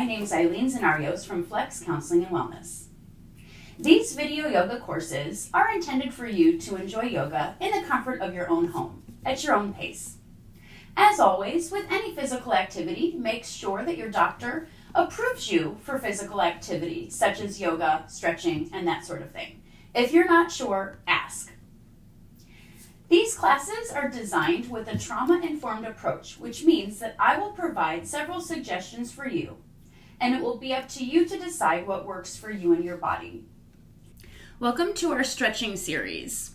my name is Eileen Zanarios from Flex Counseling and Wellness. These video yoga courses are intended for you to enjoy yoga in the comfort of your own home, at your own pace. As always, with any physical activity, make sure that your doctor approves you for physical activity, such as yoga, stretching, and that sort of thing. If you're not sure, ask. These classes are designed with a trauma-informed approach, which means that I will provide several suggestions for you, and it will be up to you to decide what works for you and your body. Welcome to our stretching series.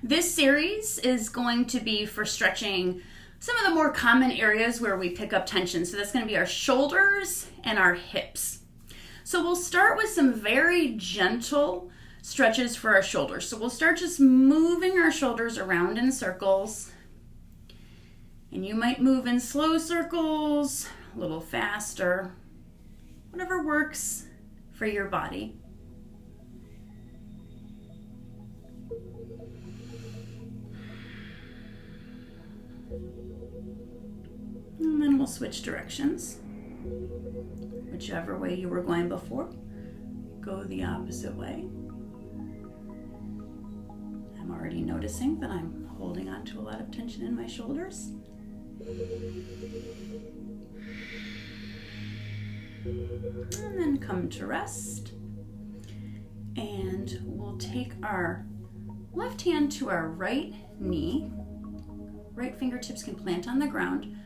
This series is going to be for stretching some of the more common areas where we pick up tension. So that's going to be our shoulders and our hips. So we'll start with some very gentle stretches for our shoulders. So we'll start just moving our shoulders around in circles. And you might move in slow circles, a little faster, whatever works for your body. And then we'll switch directions. Whichever way you were going before, go the opposite way. I'm already noticing that I'm holding on to a lot of tension in my shoulders. And then come to rest. And we'll take our left hand to our right knee. Right fingertips can plant on the ground.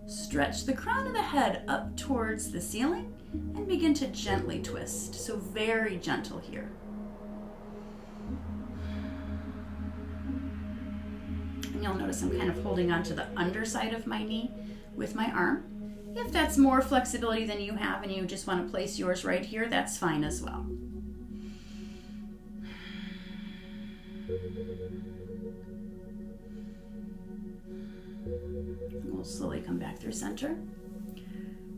Stretch the crown of the head up towards the ceiling and begin to gently twist. So very gentle here. And you'll notice I'm kind of holding on to the underside of my knee with my arm. If that's more flexibility than you have and you just want to place yours right here, that's fine as well. We'll slowly come back through center.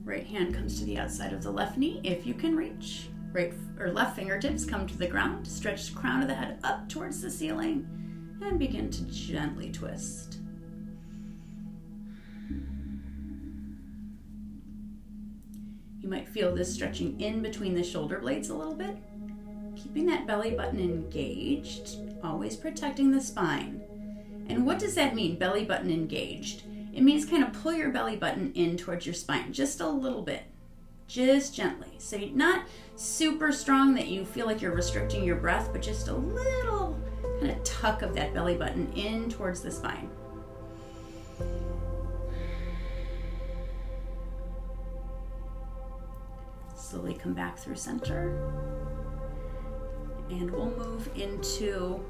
Right hand comes to the outside of the left knee if you can reach. Right or left fingertips come to the ground. Stretch the crown of the head up towards the ceiling and begin to gently twist. You might feel this stretching in between the shoulder blades a little bit. Keeping that belly button engaged, always protecting the spine. And what does that mean, belly button engaged? It means kind of pull your belly button in towards your spine, just a little bit, just gently. So you're not super strong that you feel like you're restricting your breath, but just a little kind of tuck of that belly button in towards the spine. Slowly come back through center. And we'll move into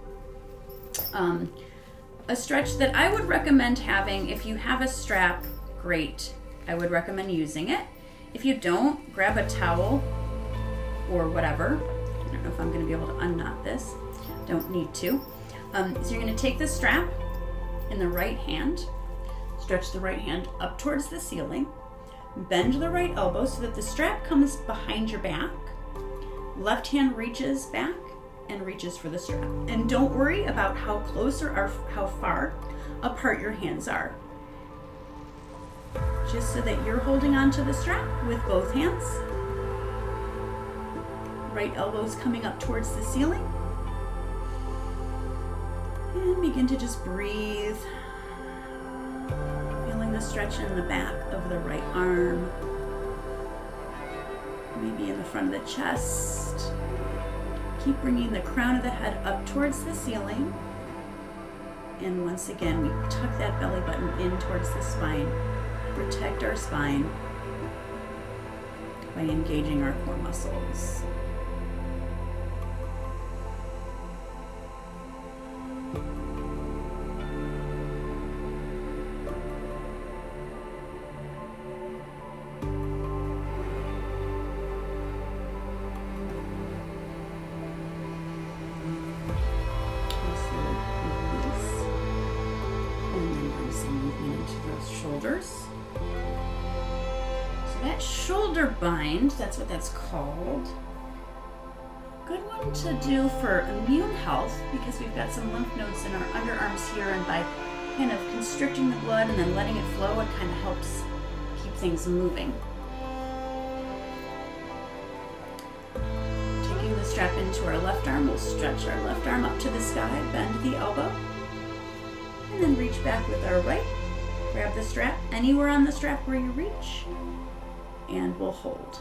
a stretch that I would recommend having. If you have a strap, great. I would recommend using it. If you don't, grab a towel or whatever. I don't know if I'm going to be able to unknot this. Don't need to. So you're going to take the strap in the right hand, stretch the right hand up towards the ceiling, bend the right elbow so that the strap comes behind your back. Left hand reaches back and reaches for the strap. And don't worry about how close or how far apart your hands are. Just so that you're holding on to the strap with both hands. Right elbow's coming up towards the ceiling. And begin to just breathe. Feeling the stretch in the back of the right arm. Maybe in the front of the chest. Keep bringing the crown of the head up towards the ceiling. And once again, we tuck that belly button in towards the spine. Protect our spine by engaging our core muscles. Shoulders. So that shoulder bind, that's what that's called. Good one to do for immune health because we've got some lymph nodes in our underarms here, and by kind of constricting the blood and then letting it flow, it kind of helps keep things moving. strap into our left arm, we'll stretch our left arm up to the sky, bend the elbow, and then reach back with our right. Grab the strap anywhere on the strap where you reach, and we'll hold.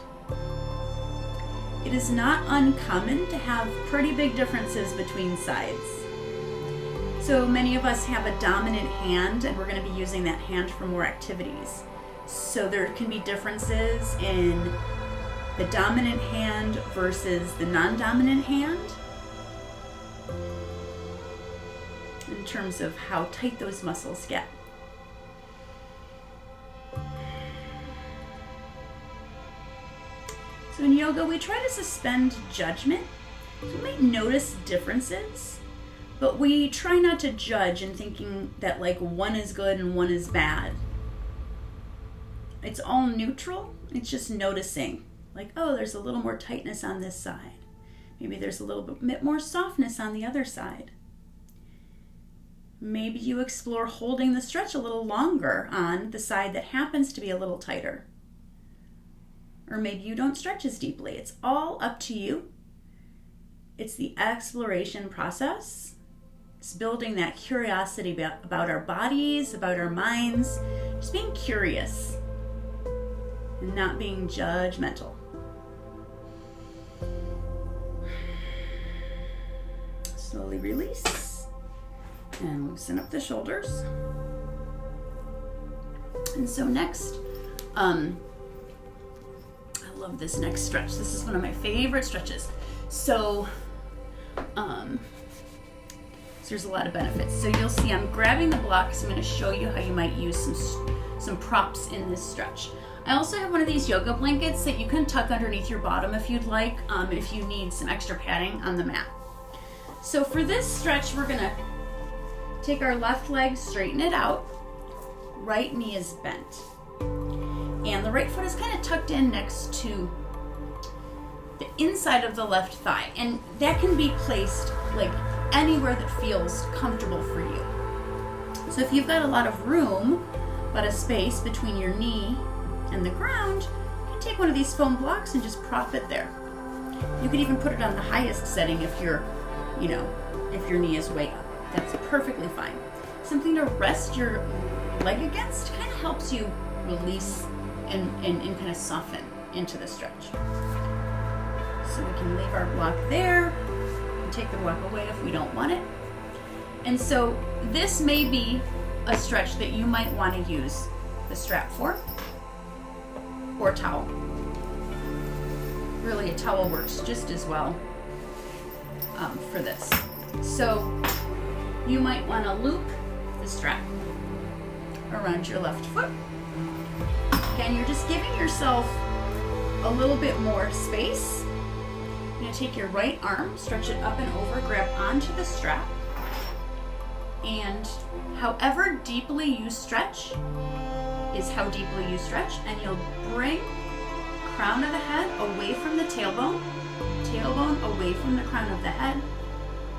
It is not uncommon to have pretty big differences between sides. So many of us have a dominant hand, and we're going to be using that hand for more activities. So there can be differences in the dominant hand versus the non-dominant hand in terms of how tight those muscles get. So in yoga, we try to suspend judgment. So we might notice differences, but we try not to judge and thinking that like one is good and one is bad. It's all neutral. It's just noticing like, oh, there's a little more tightness on this side. Maybe there's a little bit more softness on the other side. Maybe you explore holding the stretch a little longer on the side that happens to be a little tighter. Or maybe you don't stretch as deeply. It's all up to you. It's the exploration process. It's building that curiosity about our bodies, about our minds, just being curious and not being judgmental. Slowly release and loosen up the shoulders. And so next, I love this next stretch. This is one of my favorite stretches. So there's a lot of benefits. So you'll see I'm grabbing the blocks. I'm going to show you how you might use some props in this stretch. I also have one of these yoga blankets that you can tuck underneath your bottom if you'd like, if you need some extra padding on the mat. So for this stretch, we're going to take our left leg, straighten it out. Right knee is bent. And the right foot is kind of tucked in next to the inside of the left thigh. And that can be placed like anywhere that feels comfortable for you. So if you've got a lot of room, but a space between your knee and the ground, you can take one of these foam blocks and just prop it there. You could even put it on the highest setting if you're, if your knee is way up. That's perfectly fine. Something to rest your leg against kind of helps you release and kind of soften into the stretch. So we can leave our block there and take the block away if we don't want it. And so this may be a stretch that you might want to use the strap for, or a towel. Really, a towel works just as well for this. So you might want to loop the strap around your left foot. Again, you're just giving yourself a little bit more space. You're going to take your right arm, stretch it up and over, grab onto the strap, and however deeply you stretch is how deeply you stretch, and you'll bring crown of the head away from the tailbone away from the crown of the head,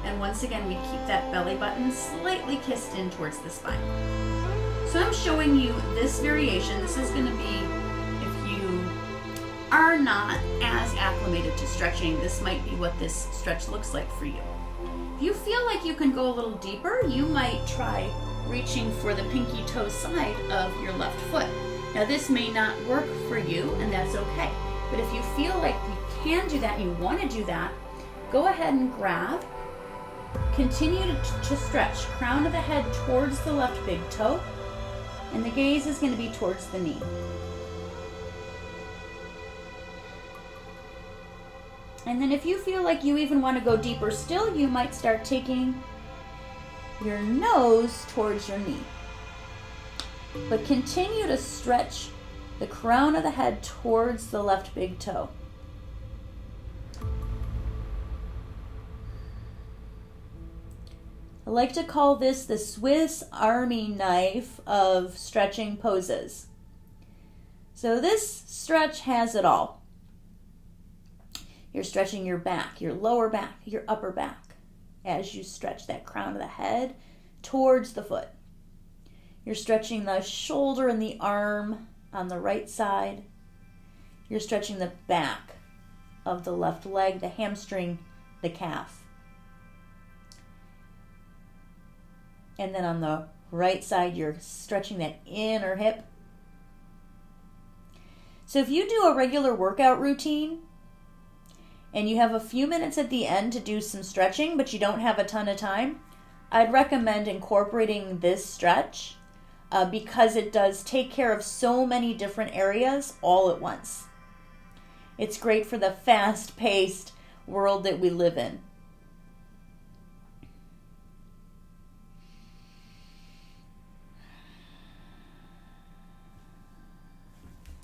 and once again we keep that belly button slightly kissed in towards the spine. So I'm showing you this variation. This is going to be if you are not as acclimated to stretching, this might be what this stretch looks like for you. If you feel like you can go a little deeper, you might try reaching for the pinky toe side of your left foot. Now this may not work for you, and that's okay. But if you feel like you can do that and you want to do that, go ahead and grab. Continue to stretch. Crown of the head towards the left big toe, and the gaze is going to be towards the knee. And then if you feel like you even want to go deeper still, you might start taking your nose towards your knee. But continue to stretch the crown of the head towards the left big toe. I like to call this the Swiss Army knife of stretching poses. So this stretch has it all. You're stretching your back, your lower back, your upper back as you stretch that crown of the head towards the foot. You're stretching the shoulder and the arm on the right side. You're stretching the back of the left leg, the hamstring the calf. And then on the right side, you're stretching that inner hip. So if you do a regular workout routine and you have a few minutes at the end to do some stretching, but you don't have a ton of time, I'd recommend incorporating this stretch because it does take care of so many different areas all at once. It's great for the fast-paced world that we live in.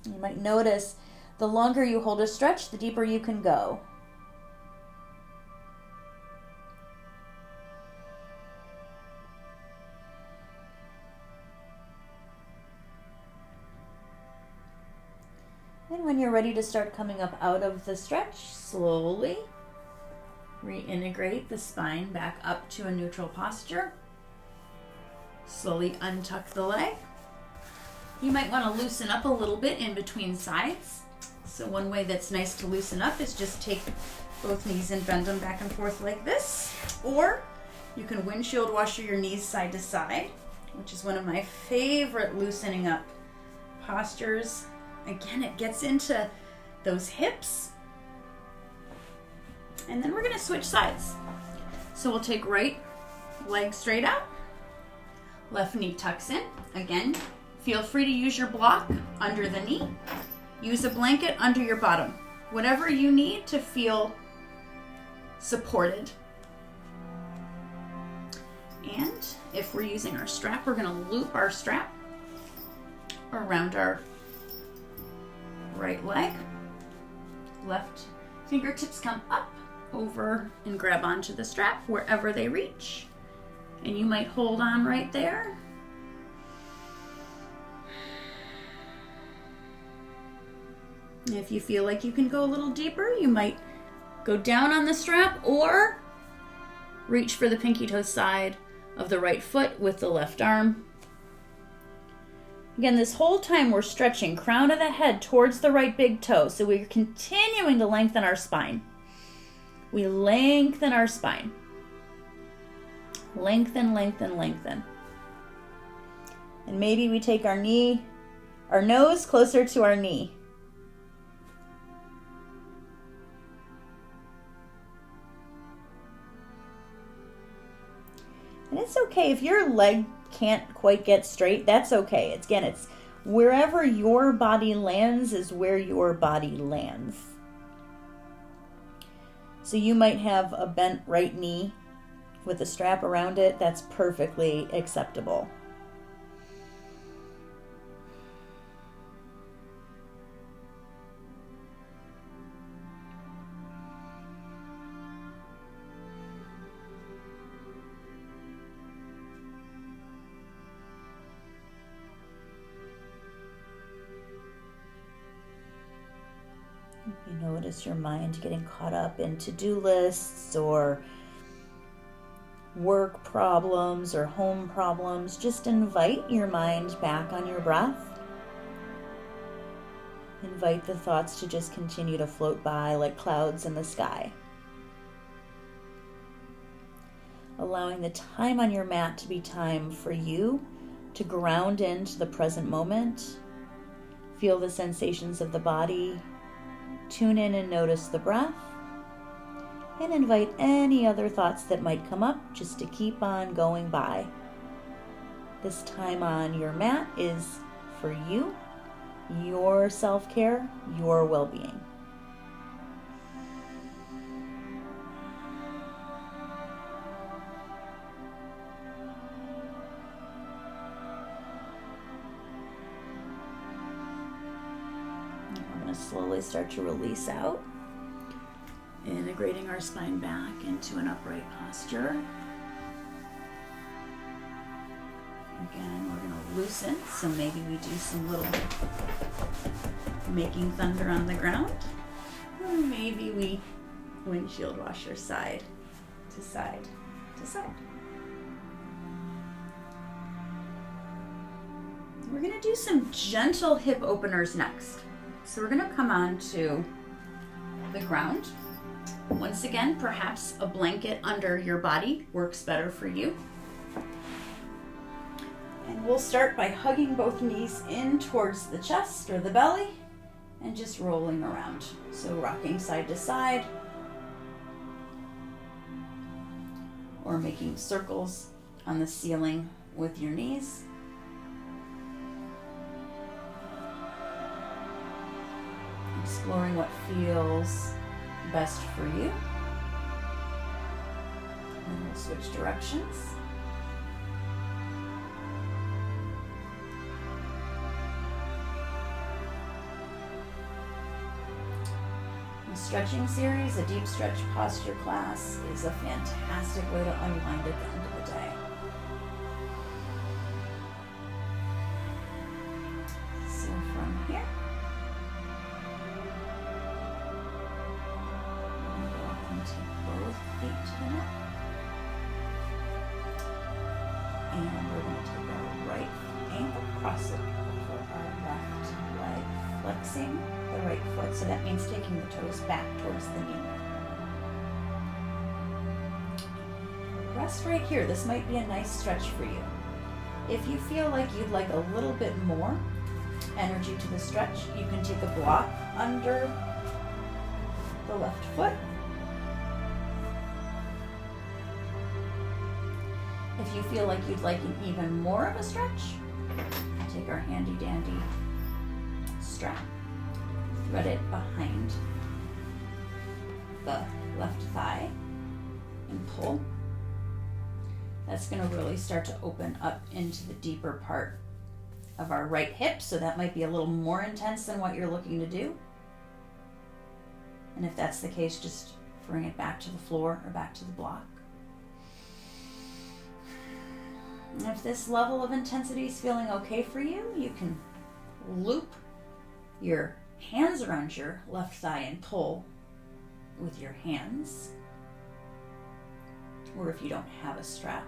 You might notice the longer you hold a stretch, the deeper you can go. And when you're ready to start coming up out of the stretch, slowly reintegrate the spine back up to a neutral posture. Slowly untuck the leg. You might want to loosen up a little bit in between sides. So one way that's nice to loosen up is just take both knees and bend them back and forth like this. Or you can windshield washer your knees side to side, which is one of my favorite loosening up postures. Again, it gets into those hips. And then we're going to switch sides. So we'll take right leg straight out. Left knee tucks in. Again, feel free to use your block under the knee. Use a blanket under your bottom. Whatever you need to feel supported. And if we're using our strap, we're going to loop our strap around our right leg. Left fingertips come up, over, and grab onto the strap wherever they reach. And you might hold on right there. And if you feel like you can go a little deeper, you might go down on the strap or reach for the pinky toe side of the right foot with the left arm. Again, this whole time we're stretching crown of the head towards the right big toe, so we're continuing to lengthen our spine. We lengthen our spine. Lengthen, lengthen, lengthen. And maybe we take our nose closer to our knee. And it's okay if your leg can't quite get straight, that's okay. It's wherever your body lands is where your body lands. So you might have a bent right knee with a strap around it. That's perfectly acceptable. You notice your mind getting caught up in to-do lists or work problems or home problems. Just invite your mind back on your breath. Invite the thoughts to just continue to float by like clouds in the sky. Allowing the time on your mat to be time for you to ground into the present moment. Feel the sensations of the body. Tune in and notice the breath, and invite any other thoughts that might come up just to keep on going by. This time on your mat is for you, your self-care, your well-being. Slowly start to release out, integrating our spine back into an upright posture. Again, we're going to loosen, so maybe we do some little making thunder on the ground, or maybe we windshield washer side to side to side. We're going to do some gentle hip openers next. So we're going to come on to the ground. Once again, perhaps a blanket under your body works better for you. And we'll start by hugging both knees in towards the chest or the belly and just rolling around. So rocking side to side or making circles on the ceiling with your knees. Exploring what feels best for you. And we'll switch directions. The stretching series, a deep stretch posture class, is a fantastic way to unwind at the end of the day. So from here, take both feet to the mat. And we're going to take our right ankle, cross it over our left leg, flexing the right foot. So that means taking the toes back towards the knee. Rest right here. This might be a nice stretch for you. If you feel like you'd like a little bit more energy to the stretch, you can take a block under the left foot. If you feel like you'd like an even more of a stretch, take our handy dandy strap, thread it behind the left thigh and pull. That's going to really start to open up into the deeper part of our right hip, so that might be a little more intense than what you're looking to do. And if that's the case, just bring it back to the floor or back to the block. If this level of intensity is feeling okay for you, you can loop your hands around your left thigh and pull with your hands. Or if you don't have a strap,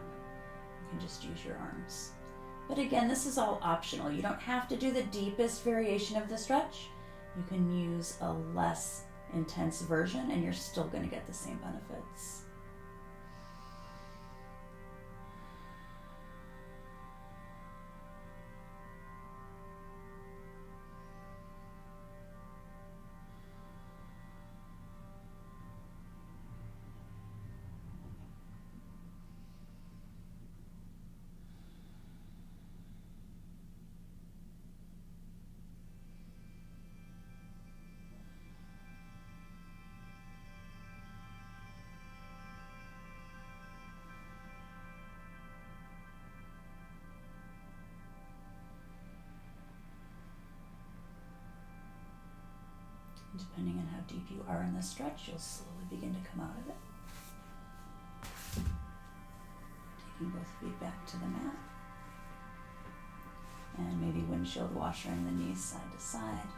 you can just use your arms. But again, this is all optional. You don't have to do the deepest variation of the stretch. You can use a less intense version and you're still going to get the same benefits. Depending on how deep you are in the stretch, you'll slowly begin to come out of it. Taking both feet back to the mat. And maybe windshield washering the knees side to side.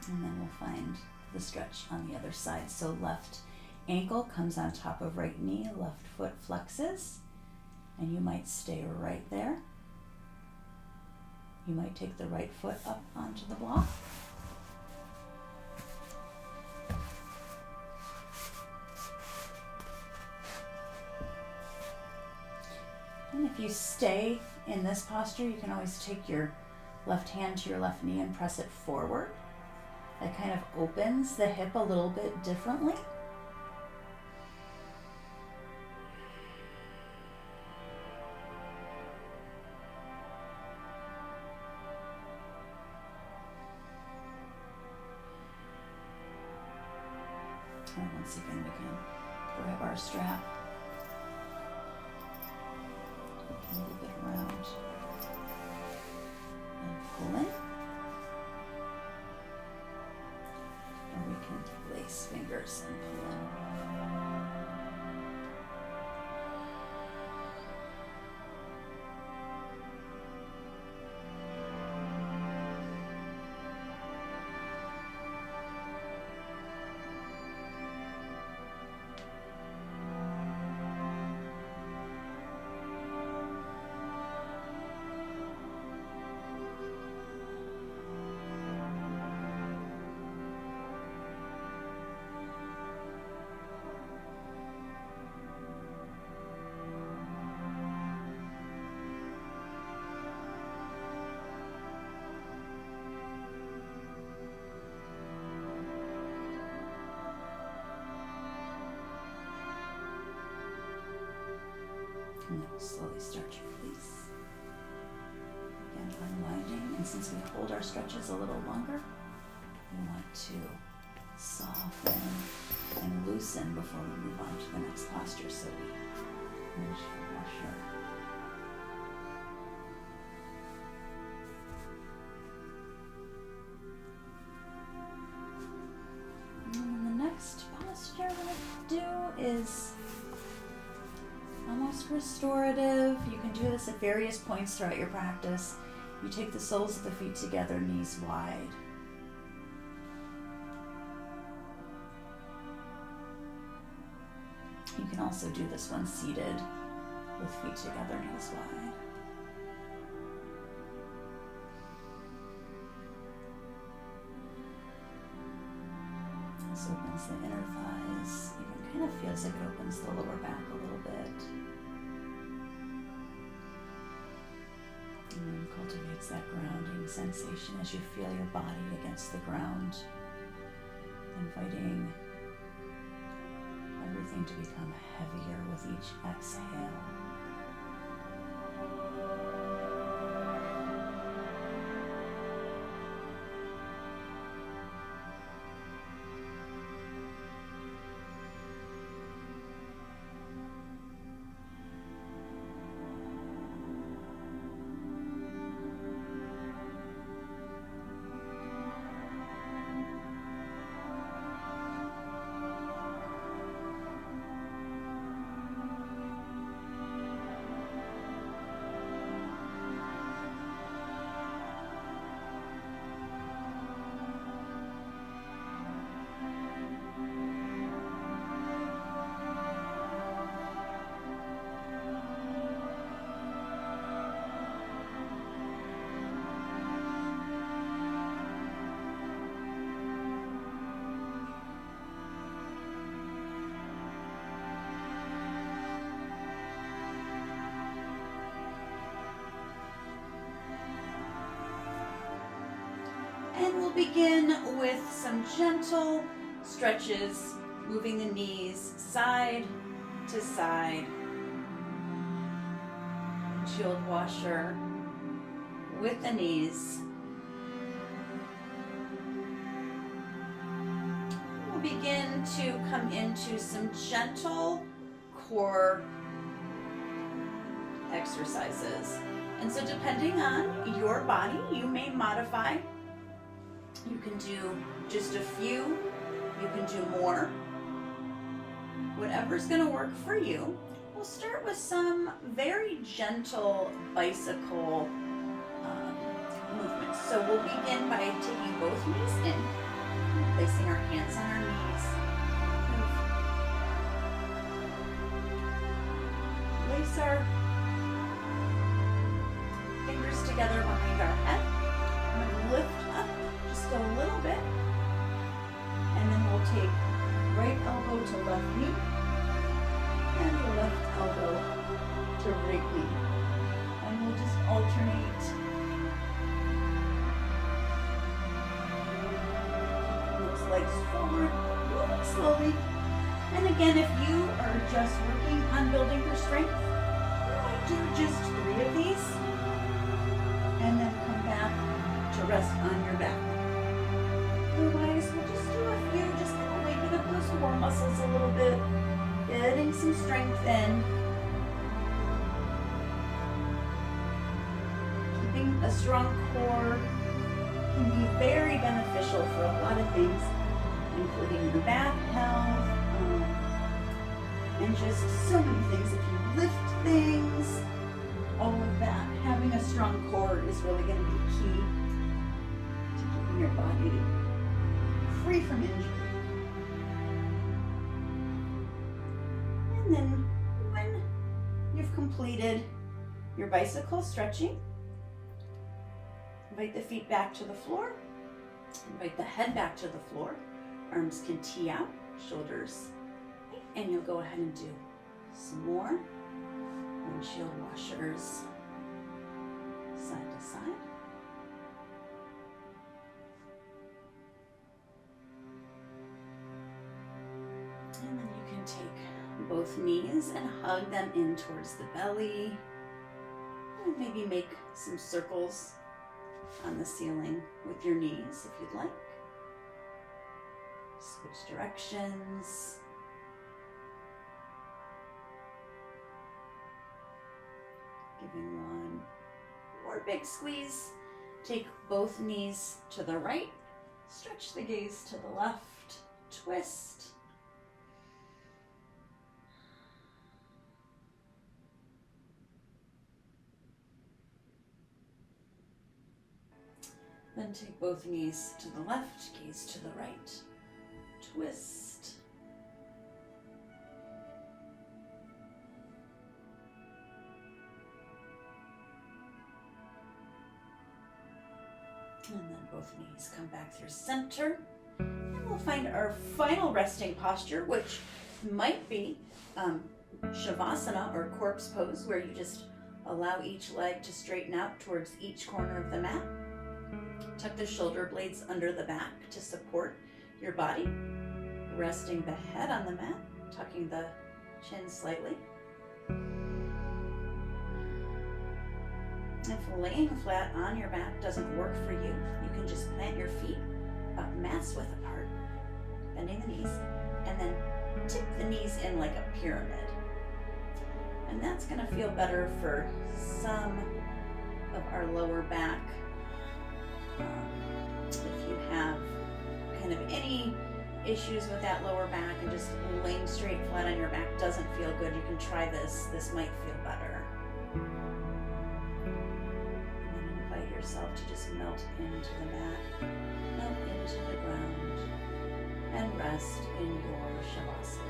And then we'll find the stretch on the other side. So left ankle comes on top of right knee, left foot flexes, and you might stay right there. You might take the right foot up onto the block. And if you stay in this posture, you can always take your left hand to your left knee and press it forward. That kind of opens the hip a little bit differently. And once again, we can grab our strap, move it around, and pull in. Or we can lace fingers and pull in. And then we'll slowly start to release. Again, unwinding. And since we hold our stretches a little longer, we want to soften and loosen before we move on to the next posture. So we windshield washer. And then the next posture we'll do is almost restorative. You can do this at various points throughout your practice. You take the soles of the feet together, knees wide. You can also do this one seated with feet together, knees wide. This opens the inner thighs. Even kind of feels like it opens the lower back a little bit. And then cultivates that grounding sensation as you feel your body against the ground, inviting everything to become heavier with each exhale. And we'll begin with some gentle stretches, moving the knees side to side. Windshield washer with the knees. We'll begin to come into some gentle core exercises. And so depending on your body, you may modify. You can do just a few, you can do more. Whatever's going to work for you. We'll start with some very gentle bicycle movements. So we'll begin by taking both knees in, placing our hands on our knees. Place our fingers together behind our head. I'm going to lift up just a little bit, and then we'll take right elbow to left knee and left elbow to right knee, and we'll just alternate. Those legs forward, moving slowly. And again, if you are just working on building your strength, you might do just 3 of these and then come back to rest on your back. Otherwise, we'll just do a few, just kind of waking up those core muscles a little bit, getting some strength in. Keeping a strong core can be very beneficial for a lot of things, including your back health, and just so many things. If you lift things, all of that, having a strong core is really going to be key to keeping your body free from injury. And then when you've completed your bicycle stretching, invite the feet back to the floor, invite the head back to the floor, arms can tee out, shoulders, and you'll go ahead and do some more windshield washers side to side. And then you can take both knees and hug them in towards the belly. And maybe make some circles on the ceiling with your knees if you'd like. Switch directions. Giving one more big squeeze. Take both knees to the right. Stretch the gaze to the left. Twist. Then take both knees to the left, gaze to the right. Twist. And then both knees come back through center. And we'll find our final resting posture, which might be Shavasana or corpse pose, where you just allow each leg to straighten out towards each corner of the mat. Tuck the shoulder blades under the back to support your body. Resting the head on the mat, tucking the chin slightly. If laying flat on your back doesn't work for you, you can just plant your feet mass width apart, bending the knees, and then tip the knees in like a pyramid. And that's going to feel better for some of our lower back. If you have kind of any issues with that lower back and just laying straight flat on your back doesn't feel good, you can try this. This might feel better. And then invite yourself to just melt into the mat, melt into the ground, and rest in your Shavasana.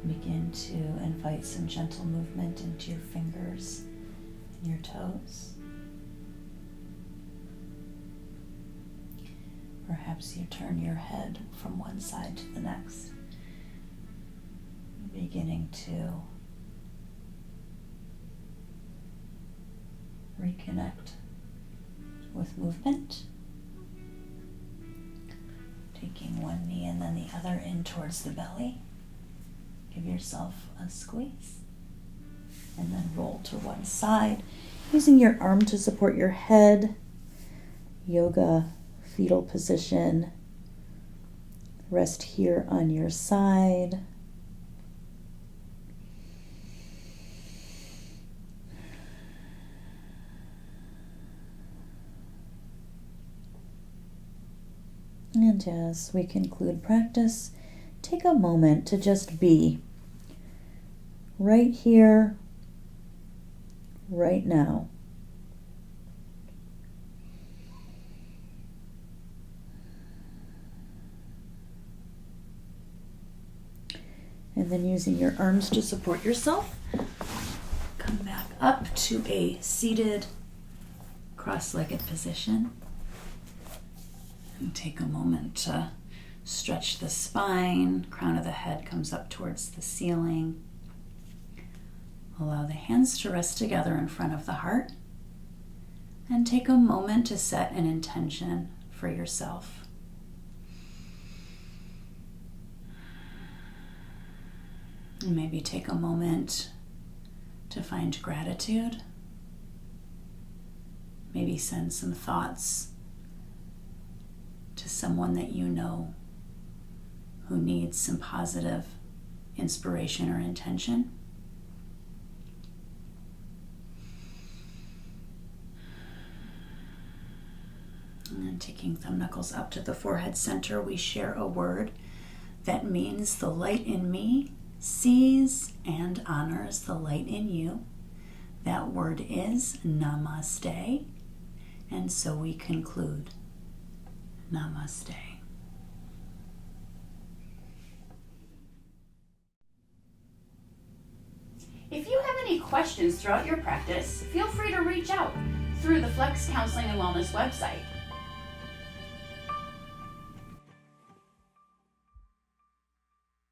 Begin to invite some gentle movement into your fingers and your toes. Perhaps you turn your head from one side to the next, beginning to reconnect with movement. Taking one knee and then the other in towards the belly. Give yourself a squeeze and then roll to one side, using your arm to support your head. Yoga fetal position. Rest here on your side. And as we conclude practice, take a moment to just be right here, right now. And then using your arms to support yourself, come back up to a seated, cross-legged position. And take a moment to stretch the spine, crown of the head comes up towards the ceiling. Allow the hands to rest together in front of the heart. And take a moment to set an intention for yourself. And maybe take a moment to find gratitude. Maybe send some thoughts to someone that you know who needs some positive inspiration or intention. And And taking thumb knuckles up to the forehead center, we share a word that means the light in me sees and honors the light in you. That word is namaste. And so we conclude, namaste. If you have any questions throughout your practice, feel free to reach out through the Flex Counseling and Wellness website